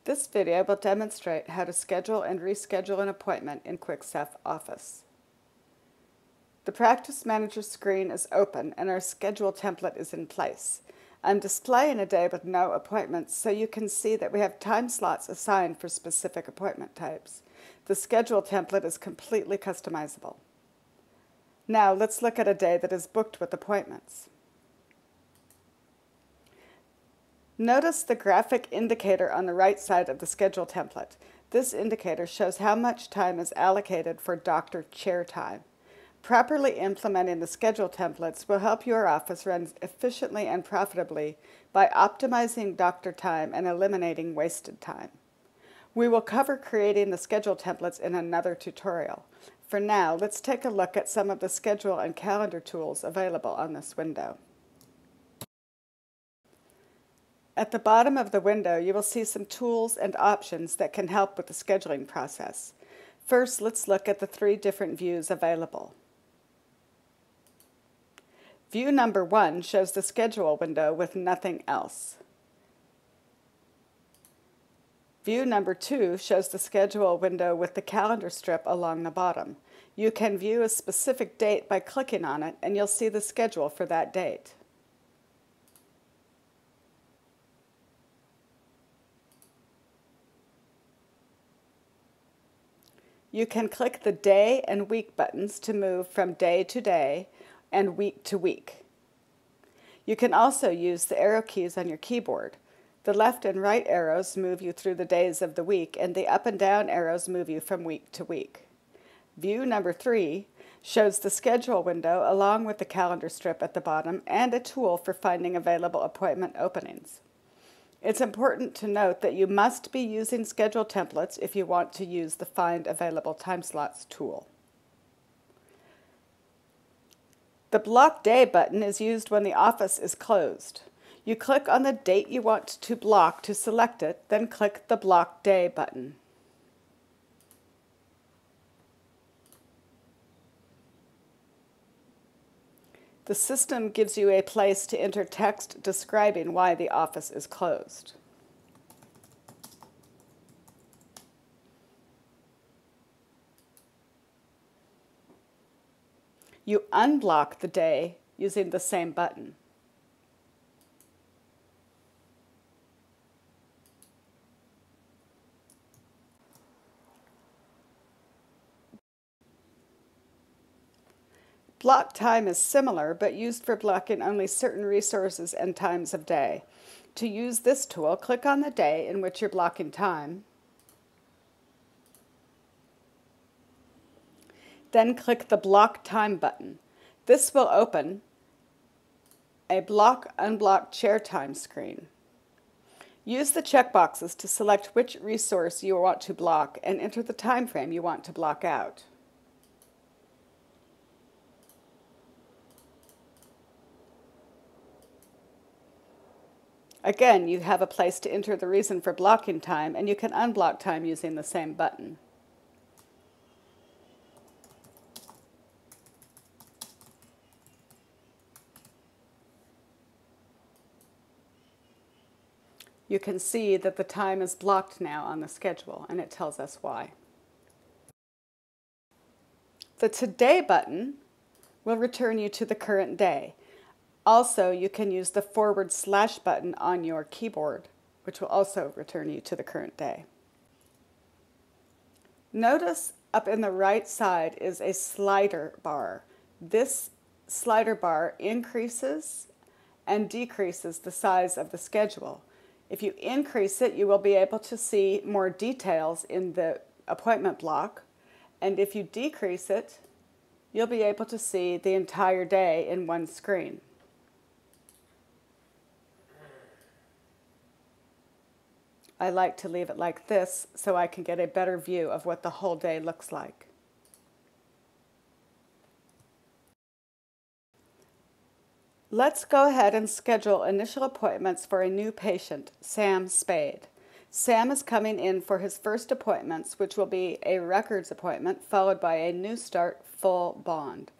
This video will demonstrate how to schedule and reschedule an appointment in Ceph Office. The Practice Manager screen is open and our schedule template is in place. I'm displaying a day with no appointments so you can see that we have time slots assigned for specific appointment types. The schedule template is completely customizable. Now let's look at a day that is booked with appointments. Notice the graphic indicator on the right side of the schedule template. This indicator shows how much time is allocated for doctor chair time. Properly implementing the schedule templates will help your office run efficiently and profitably by optimizing doctor time and eliminating wasted time. We will cover creating the schedule templates in another tutorial. For now, let's take a look at some of the schedule and calendar tools available on this window. At the bottom of the window, you will see some tools and options that can help with the scheduling process. First, let's look at the 3 different views available. View number 1 shows the schedule window with nothing else. View number 2 shows the schedule window with the calendar strip along the bottom. You can view a specific date by clicking on it, and you'll see the schedule for that date. You can click the day and week buttons to move from day to day and week to week. You can also use the arrow keys on your keyboard. The left and right arrows move you through the days of the week, and the up and down arrows move you from week to week. View number 3 shows the schedule window along with the calendar strip at the bottom and a tool for finding available appointment openings. It's important to note that you must be using schedule templates if you want to use the Find Available Time Slots tool. The Block Day button is used when the office is closed. You click on the date you want to block to select it, then click the Block Day button. The system gives you a place to enter text describing why the office is closed. You unblock the day using the same button. Block time is similar, but used for blocking only certain resources and times of day. To use this tool, click on the day in which you're blocking time, then click the Block Time button. This will open a Block/Unblock Chair Time screen. Use the checkboxes to select which resource you want to block and enter the time frame you want to block out. Again, you have a place to enter the reason for blocking time, and you can unblock time using the same button. You can see that the time is blocked now on the schedule, and it tells us why. The Today button will return you to the current day. Also, you can use the / button on your keyboard, which will also return you to the current day. Notice up in the right side is a slider bar. This slider bar increases and decreases the size of the schedule. If you increase it, you will be able to see more details in the appointment block, and if you decrease it, you'll be able to see the entire day in one screen. I like to leave it like this so I can get a better view of what the whole day looks like. Let's go ahead and schedule initial appointments for a new patient, Sam Spade. Sam is coming in for his first appointments, which will be a records appointment followed by a New Start full bond.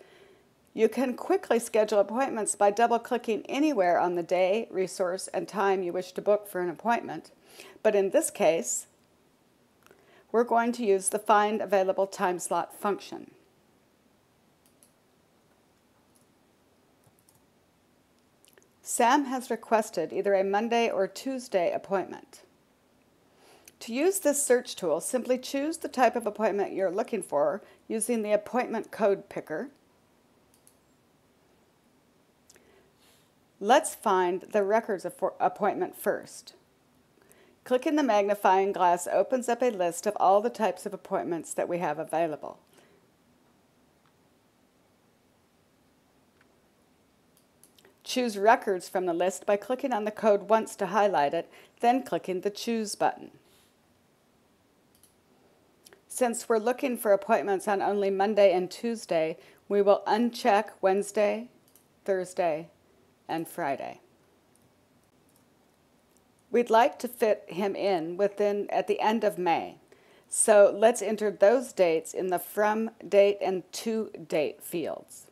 You can quickly schedule appointments by double-clicking anywhere on the day, resource, and time you wish to book for an appointment. But in this case, we're going to use the Find Available Time Slot function. Sam has requested either a Monday or Tuesday appointment. To use this search tool, simply choose the type of appointment you're looking for using the appointment code picker. Let's find the records appointment first. Clicking the magnifying glass opens up a list of all the types of appointments that we have available. Choose Records from the list by clicking on the code once to highlight it, then clicking the Choose button. Since we're looking for appointments on only Monday and Tuesday, we will uncheck Wednesday, Thursday, and Friday. We'd like to fit him in at the end of May, so let's enter those dates in the From Date and To Date fields.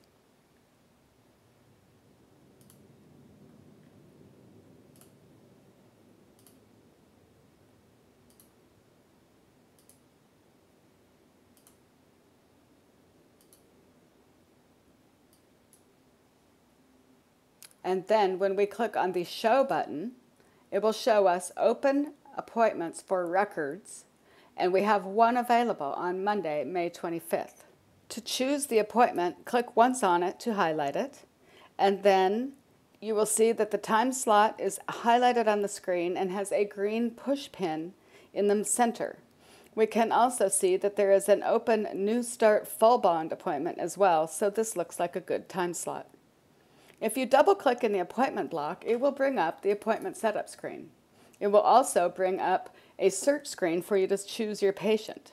And then when we click on the Show button, it will show us open appointments for records, and we have one available on Monday, May 25th. To choose the appointment, click once on it to highlight it, and then you will see that the time slot is highlighted on the screen and has a green push pin in the center. We can also see that there is an open New Start Full Bond appointment as well, so this looks like a good time slot. If you double-click in the appointment block, it will bring up the appointment setup screen. It will also bring up a search screen for you to choose your patient.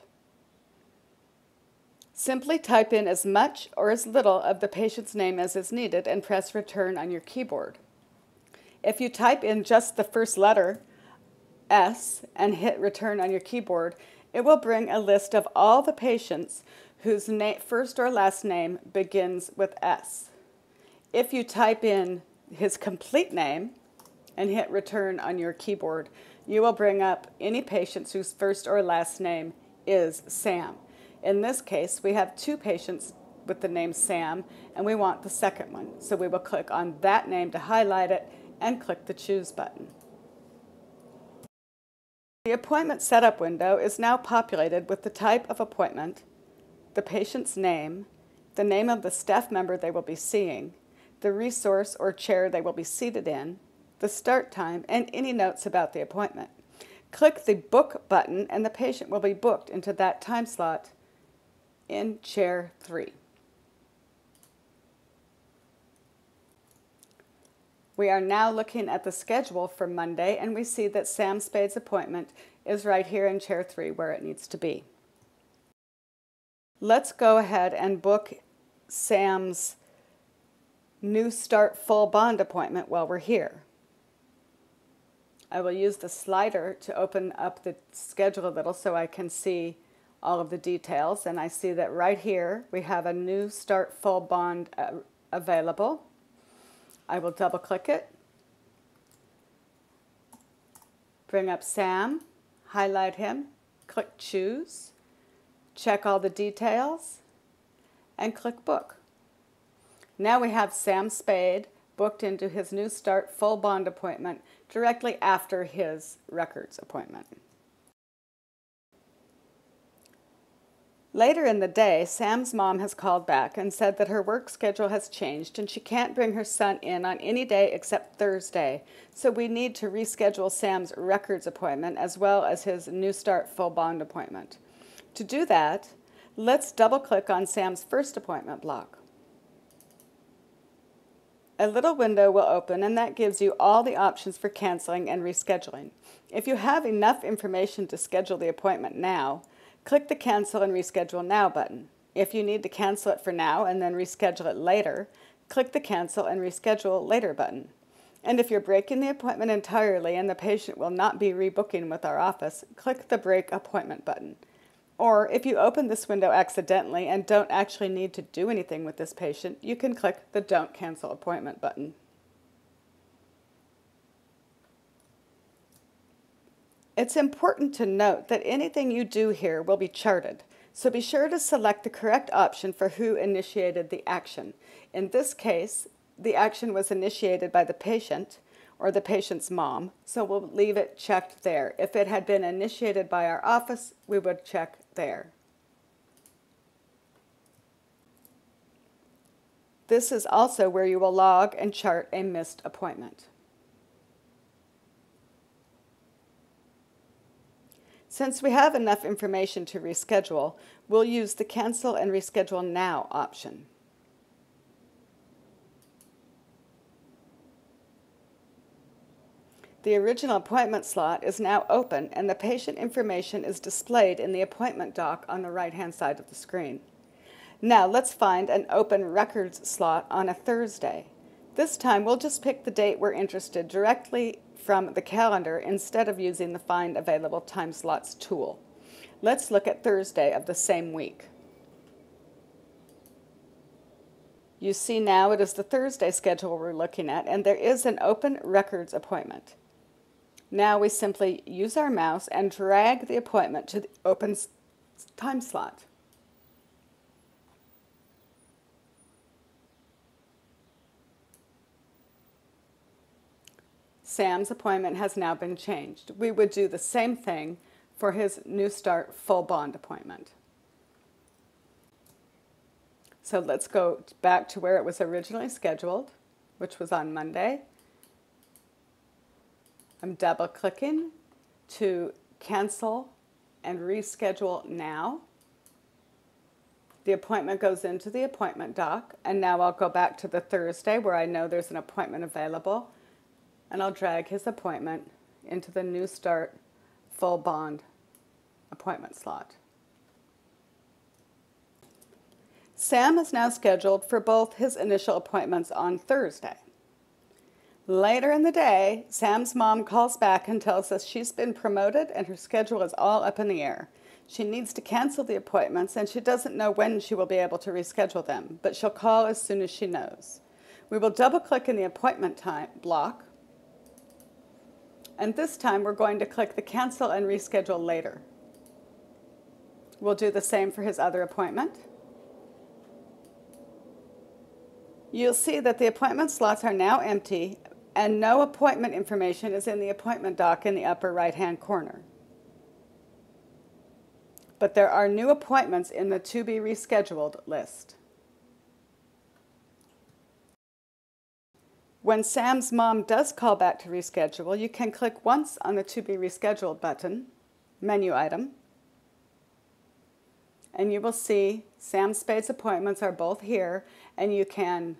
Simply type in as much or as little of the patient's name as is needed and press Return on your keyboard. If you type in just the first letter, S, and hit Return on your keyboard, it will bring a list of all the patients whose first or last name begins with S. If you type in his complete name and hit Return on your keyboard, you will bring up any patients whose first or last name is Sam. In this case, we have two patients with the name Sam, and we want the second one. So we will click on that name to highlight it and click the Choose button. The appointment setup window is now populated with the type of appointment, the patient's name, the name of the staff member they will be seeing, the resource or chair they will be seated in, the start time, and any notes about the appointment. Click the Book button and the patient will be booked into that time slot in Chair 3. We are now looking at the schedule for Monday, and we see that Sam Spade's appointment is right here in Chair 3 where it needs to be. Let's go ahead and book Sam's New Start Full Bond appointment while we're here. I will use the slider to open up the schedule a little so I can see all of the details, and I see that right here we have a New Start Full Bond available. I will double click it, bring up Sam, highlight him, click Choose, check all the details, and click Book. Now we have Sam Spade booked into his New Start Full Bond appointment directly after his records appointment. Later in the day, Sam's mom has called back and said that her work schedule has changed and she can't bring her son in on any day except Thursday, so we need to reschedule Sam's records appointment as well as his New Start Full Bond appointment. To do that, let's double-click on Sam's first appointment block. A little window will open, and that gives you all the options for canceling and rescheduling. If you have enough information to schedule the appointment now, click the Cancel and Reschedule Now button. If you need to cancel it for now and then reschedule it later, click the Cancel and Reschedule Later button. And if you're breaking the appointment entirely and the patient will not be rebooking with our office, click the Break Appointment button. Or if you open this window accidentally and don't actually need to do anything with this patient, you can click the Don't Cancel Appointment button. It's important to note that anything you do here will be charted, so be sure to select the correct option for who initiated the action. In this case, the action was initiated by the patient or the patient's mom, so we'll leave it checked there. If it had been initiated by our office, we would check there. This is also where you will log and chart a missed appointment. Since we have enough information to reschedule, we'll use the Cancel and Reschedule Now option. The original appointment slot is now open and the patient information is displayed in the appointment dock on the right-hand side of the screen. Now let's find an open records slot on a Thursday. This time we'll just pick the date we're interested directly from the calendar instead of using the Find Available Time Slots tool. Let's look at Thursday of the same week. You see now it is the Thursday schedule we're looking at, and there is an open records appointment. Now we simply use our mouse and drag the appointment to the open time slot. Sam's appointment has now been changed. We would do the same thing for his New Start full bond appointment. So let's go back to where it was originally scheduled, which was on Monday. I'm double clicking to cancel and reschedule now. The appointment goes into the appointment dock, and now I'll go back to the Thursday where I know there's an appointment available, and I'll drag his appointment into the New Start full bond appointment slot. Sam is now scheduled for both his initial appointments on Thursday. Later in the day, Sam's mom calls back and tells us she's been promoted and her schedule is all up in the air. She needs to cancel the appointments and she doesn't know when she will be able to reschedule them, but she'll call as soon as she knows. We will double click in the appointment time block, and this time we're going to click the Cancel and Reschedule Later. We'll do the same for his other appointment. You'll see that the appointment slots are now empty and no appointment information is in the appointment dock in the upper right-hand corner. But there are new appointments in the To Be Rescheduled list. When Sam's mom does call back to reschedule, you can click once on the To Be Rescheduled button, menu item, and you will see Sam Spade's appointments are both here, and you can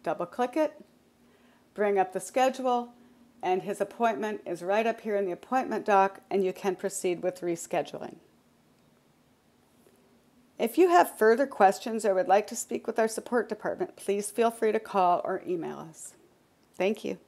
double click it, bring up the schedule, and his appointment is right up here in the appointment dock, and you can proceed with rescheduling. If you have further questions or would like to speak with our support department, please feel free to call or email us. Thank you.